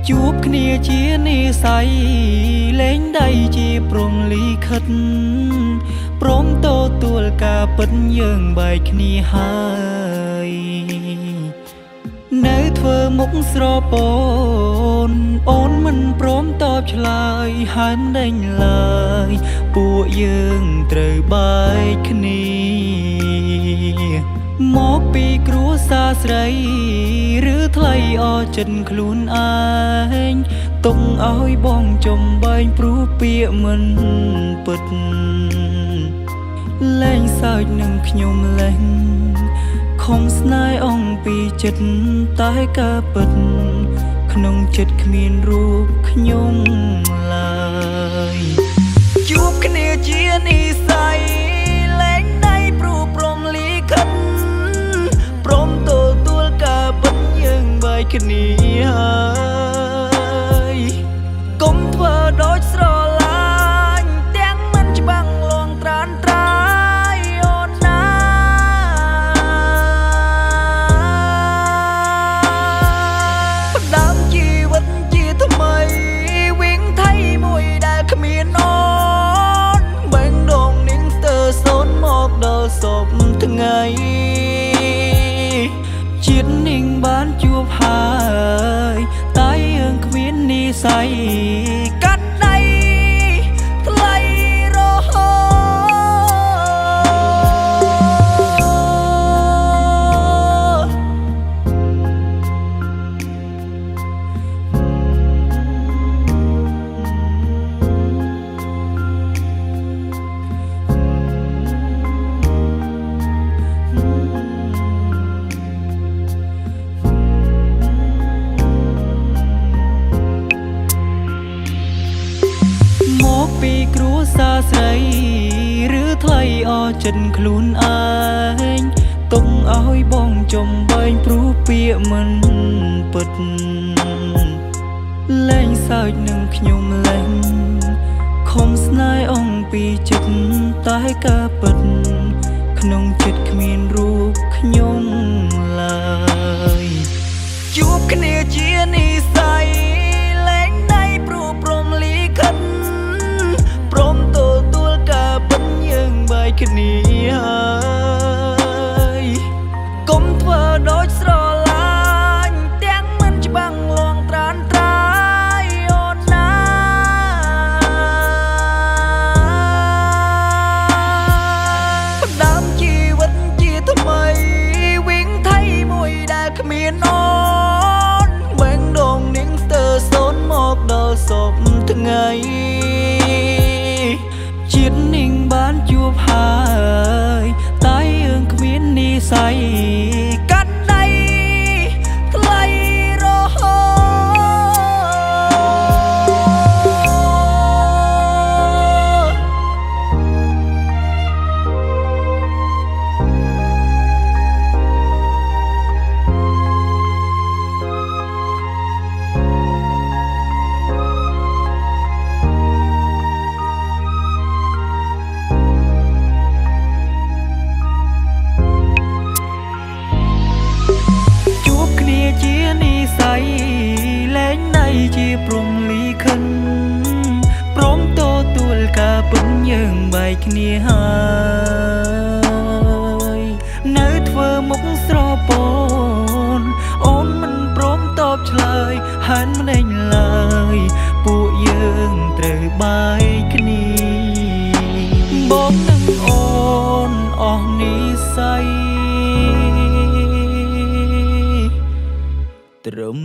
ជួបគ្នាជានិស័យលែងដៃជាព្រំលីខិតព្រមទទួលការពិតយើងបែកគ្នាហើយនៅធ្វើមុខស្រពោនអូនមិនព្រមតបឆ្លើយហើមដេញឡើយពួកយើងត្រូវបែកគ្នាមកពីគ្រួសារស្រីឬថ្លៃអចិត្តខ្លួនឯងទុកឲ្យបងចំបែងព្រោះពាក្យមិនពិតលែងសើចនឹងខ្ញុំលែងខំស្នេហ៍អងពីចិត្តតែការពិតក្នុងចិត្តគ្មានរូបខ្ញុំឡើយជួបគ្នាជានិស័យលែងដៃព្រោះព្រមលីខិតព្រមទទួលការពិតយើងបែកគ្នាហើយកុំធ្វើដូចស្រឡាញ់ទាំងមិនច្បាំងលងត្រានត្រាយអូនណាផ្ដើមជីវិតជាថ្មីវិញថៃមួយដែលគ្មានអូនបែងដងនាងស្ទើរសូនមកដល់សពថ្ងៃជាតិនាងបានជួបហើយតែយើងគ្មាននិស័យកាត់ដៃថ្លៃរហូពីគ្រួសារស្រីឬថ្លៃអចិត្តខ្លួនឯងទុកឲ្យបងចំបែងព្រោះពាក្យមិនពិតលែងសើចនឹងខ្ញុំលែងខំស្នេហ៍អងពីចិត្តតែការពិតក្នុងចិត្តគ្មានរូបខ្ញុំឡើយជួបគ្នាជានិស័យលែងដៃព្រោះព្រមលីខិតព្រមទទួលការពិតយើងបែកគ្នាហើយកុំធ្វើដូចស្រឡាញ់ទាំងមិនច្បាំងលងត្រានត្រាយអូនណាផ្ដើមជីវិតជាថ្មីវិញថៃមួយដែលគ្មានអូនបែងដងនាងស្ទើរសូនមកដល់សពថ្ងៃជាតិនាងបានជួបហើយតែយើងគ្មាននិស័យកាត់ដៃថ្លៃរហូជានិស័យលែងដៃជាព្រំលីខិនព្រមទទួលការពិតយើងបែកគ្នាហើយនៅធ្វើមុខស្រពោនអូនមិនព្រមតបឆ្លើយហានមិនដេញឡើយពួកយើងត្រូវបែកគ្នាបងនឹងអូនអស់និស័យត្រឹម